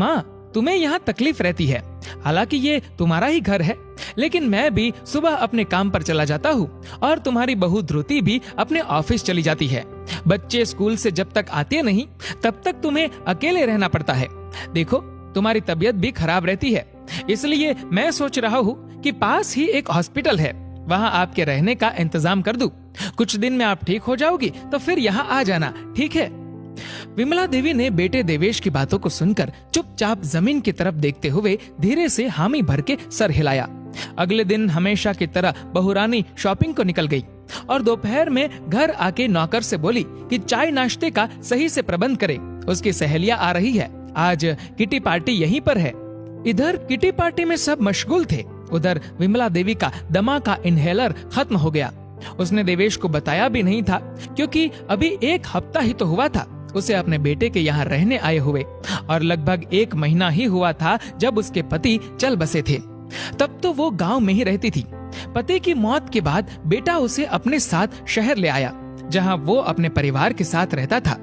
माँ, तुम्हें यहाँ तकलीफ रहती है, हालांकि ये तुम्हारा ही घर है, लेकिन मैं भी सुबह अपने काम पर चला जाता हूँ और तुम्हारी बहू ध्रुति भी अपने ऑफिस चली जाती है। बच्चे स्कूल से जब तक आते नहीं तब तक तुम्हें अकेले रहना पड़ता है। देखो, तुम्हारी तबीयत भी खराब रहती है, इसलिए मैं सोच रहा हूँ कि पास ही एक हॉस्पिटल है, वहाँ आपके रहने का इंतजाम कर दूं। कुछ दिन में आप ठीक हो जाओगी तो फिर यहाँ आ जाना, ठीक है? विमला देवी ने बेटे देवेश की बातों को सुनकर चुपचाप जमीन की तरफ देखते हुए धीरे से हामी भर के सर हिलाया। अगले दिन हमेशा की तरह बहुरानी शॉपिंग को निकल गई और दोपहर में घर आके नौकर से बोली कि चाय नाश्ते का सही से प्रबंध करे, उसकी सहेलियां आ रही है, आज किटी पार्टी यहीं पर है। इधर किटी पार्टी में सब मशगूल थे, उधर विमला देवी का दमा का इनहेलर खत्म हो गया। उसने देवेश को बताया भी नहीं था, क्योंकि अभी एक हफ्ता ही तो हुआ था उसे अपने बेटे के यहाँ रहने आए हुए, और लगभग 1 महीना ही हुआ था जब उसके पति चल बसे थे। तब तो वो गांव में ही रहती थी। पति की मौत के बाद बेटा उसे अपने साथ शहर ले आया, जहां वो अपने परिवार के साथ रहता था।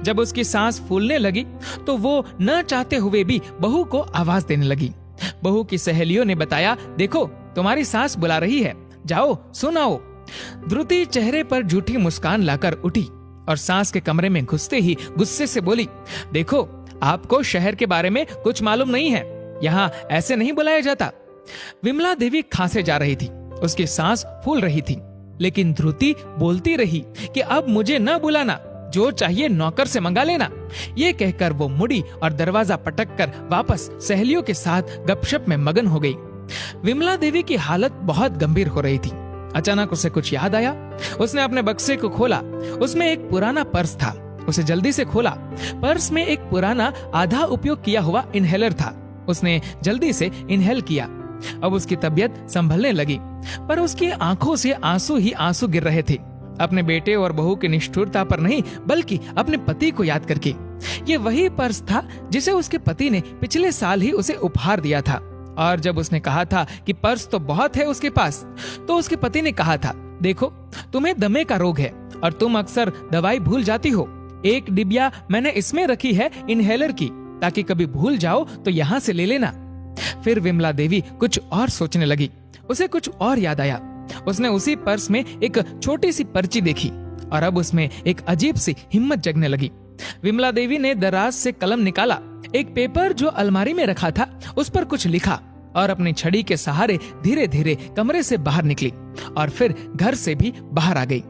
जब उसकी सांस फूलने लगी तो वो न चाहते हुए भी बहू को आवाज देने लगी। बहू की सहेलियों ने बताया, देखो तुम्हारी सास बुला रही है, जाओ सुनाओ। ध्रुति चेहरे पर झूठी मुस्कान लाकर उठी और सास के कमरे में घुसते ही गुस्से से बोली, देखो आपको शहर के बारे में कुछ मालूम नहीं है, यहाँ ऐसे नहीं बुलाया जाता। विमला देवी खांसे जा रही थी, उसकी सांस फूल रही थी, लेकिन ध्रुति बोलती रही कि अब मुझे न बुलाना, जो चाहिए नौकर से मंगा लेना। ये कहकर वो मुड़ी और दरवाजा पटककर वापस सहेलियों के साथ गपशप में मगन हो गई। विमला देवी की हालत बहुत गंभीर हो रही थी। अचानक उसे कुछ याद आया। उसने अपने बक्से को खोला, उसमें एक पुराना पर्स था। उसे जल्दी से खोला। पर्स में एक पुराना आधा उपयोग किया हुआ इनहेलर था। उसने जल्दी से इनहेल किया। अब उसकी तबीयत संभलने लगी, पर उसकी आंखों से आंसू ही आंसू गिर रहे थे, अपने बेटे और बहू की निष्ठुरता पर नहीं, बल्कि अपने पति को याद करके। ये वही पर्स था जिसे उसके पति ने पिछले साल ही उसे उपहार दिया था, और जब उसने कहा था कि पर्स तो बहुत है उसके पास, तो उसके पति ने कहा था, देखो तुम्हें दमे का रोग है और तुम अक्सर दवाई भूल जाती हो। एक डिबिया मैंने इसमें रखी है इनहेलर की, ताकि कभी भूल जाओ तो यहाँ से ले लेना। फिर विमला देवी कुछ और सोचने लगी। उसे कुछ और याद आया। उसने उसी पर्स में एक छोटी सी पर्ची देखी और अब उसमें एक अजीब सी हिम्मत जगने लगी। विमला देवी ने दराज से कलम निकाला, एक पेपर जो अलमारी में रखा था उस पर कुछ लिखा और अपनी छड़ी के सहारे धीरे धीरे कमरे से बाहर निकली और फिर घर से भी बाहर आ गई।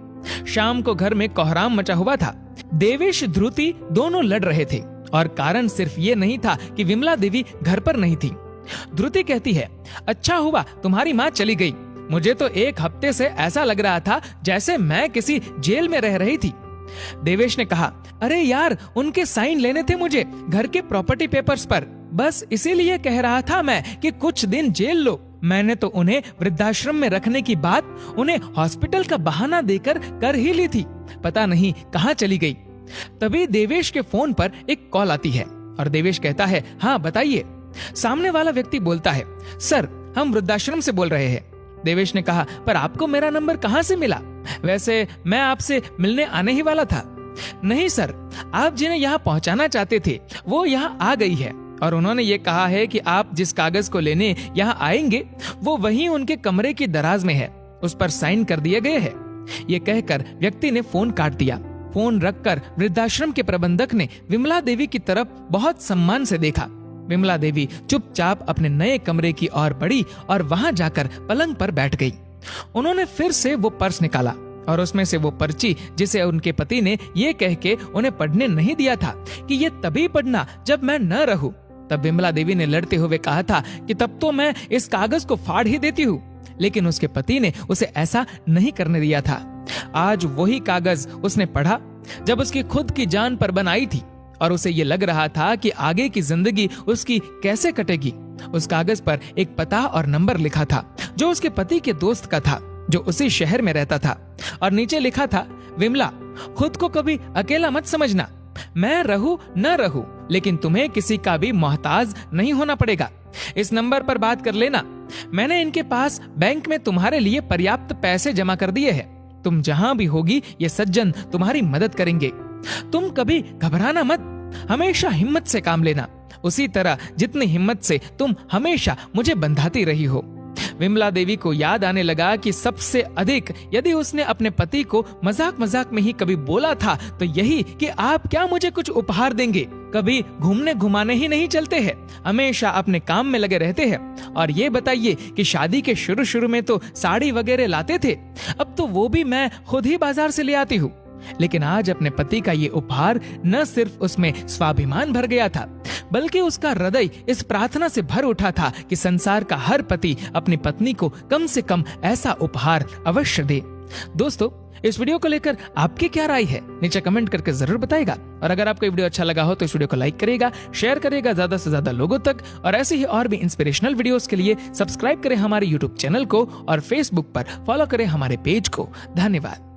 शाम को घर में कोहराम मचा हुआ था। देवेश ध्रुति दोनों लड़ रहे थे और कारण सिर्फ ये नहीं था कि विमला देवी घर पर नहीं थी। ध्रुति कहती है, अच्छा हुआ तुम्हारी माँ चली गई, मुझे तो 1 हफ्ते से ऐसा लग रहा था जैसे मैं किसी जेल में रह रही थी। देवेश ने कहा, अरे यार उनके साइन लेने थे मुझे घर के प्रॉपर्टी पेपर्स पर, बस इसीलिए कह रहा था मैं कि कुछ दिन जेल लो। मैंने तो उन्हें वृद्धाश्रम में रखने की बात उन्हें हॉस्पिटल का बहाना देकर कर ही ली थी, पता नहीं कहाँ चली गई। तभी देवेश के फोन पर एक कॉल आती है और देवेश कहता है, हाँ बताइए। सामने वाला व्यक्ति बोलता है, सर हम वृद्धाश्रम से बोल रहे हैं। देवेश ने कहा, पर आपको मेरा नंबर कहाँ से मिला? वैसे मैं आपसे मिलने आने ही वाला था। नहीं सर, आप जिन्हें यहाँ पहुँचाना चाहते थे वो यहाँ आ गई है और उन्होंने ये कहा है कि आप जिस कागज को लेने यहाँ आएंगे वो वहीं उनके कमरे की दराज में है, उस पर साइन कर दिए गए हैं। ये कहकर व्यक्ति ने फोन काट दिया। फोन रखकर वृद्धाश्रम के प्रबंधक ने विमला देवी की तरफ बहुत सम्मान से देखा। विमला देवी चुपचाप अपने नए कमरे की ओर बढ़ी और वहां जाकर पलंग पर बैठ गई। उन्होंने फिर से वो पर्स निकाला और उसमें से वो पर्ची जिसे उनके पति ने ये कह के उन्हें पढ़ने नहीं दिया था कि ये तभी पढ़ना जब मैं न रहूं। तब विमला देवी ने लड़ते हुए कहा था कि तब तो मैं इस कागज को फाड़ ही देती हूँ, लेकिन उसके पति ने उसे ऐसा नहीं करने दिया था। आज वही कागज उसने पढ़ा जब उसकी खुद की जान पर बन आई थी और उसे ये लग रहा था कि आगे की जिंदगी उसकी कैसे कटेगी। उस कागज पर एक पता और नंबर लिखा था जो उसके पति के दोस्त का था, जो उसी शहर में रहता था, और नीचे लिखा था, विमला खुद को कभी अकेला मत समझना, मैं रहूं न रहूं लेकिन तुम्हें किसी का भी मोहताज नहीं होना पड़ेगा। इस नंबर पर बात कर लेना। मैंने इनके पास बैंक में तुम्हारे लिए पर्याप्त पैसे जमा कर दिए हैं। तुम जहां भी होगी ये सज्जन तुम्हारी मदद करेंगे। तुम कभी घबराना मत, हमेशा हिम्मत से काम लेना। उसी तरह जितनी हिम्मत से तुम हमेशा मुझे बंधाती रही हो। विमला देवी को याद आने लगा कि सबसे अधिक यदि उसने अपने पति को मजाक मजाक में ही कभी बोला था तो यही कि आप क्या मुझे कुछ उपहार देंगे, कभी घूमने घुमाने ही नहीं चलते हैं, हमेशा अपने काम में लगे रहते हैं। और ये बताइए कि शादी के शुरू शुरू में तो साड़ी वगैरह लाते थे, अब तो वो भी मैं खुद ही बाजार से ले आती हूँ। लेकिन आज अपने पति का ये उपहार न सिर्फ उसमें स्वाभिमान भर गया था, बल्कि उसका हृदय इस प्रार्थना से भर उठा था कि संसार का हर पति अपनी पत्नी को कम से कम ऐसा उपहार अवश्य दे। दोस्तों, इस वीडियो को लेकर आपकी क्या राय है, नीचे कमेंट करके जरूर बताइएगा। और अगर आपको वीडियो अच्छा लगा हो तो इस वीडियो को लाइक करेगा, शेयर करेगा ज्यादा से ज्यादा लोगों तक। और ऐसे ही और भी इंस्पिरेशनल वीडियोस के लिए सब्सक्राइब करें हमारे यूट्यूब चैनल को और फेसबुक पर फॉलो करें हमारे पेज को। धन्यवाद।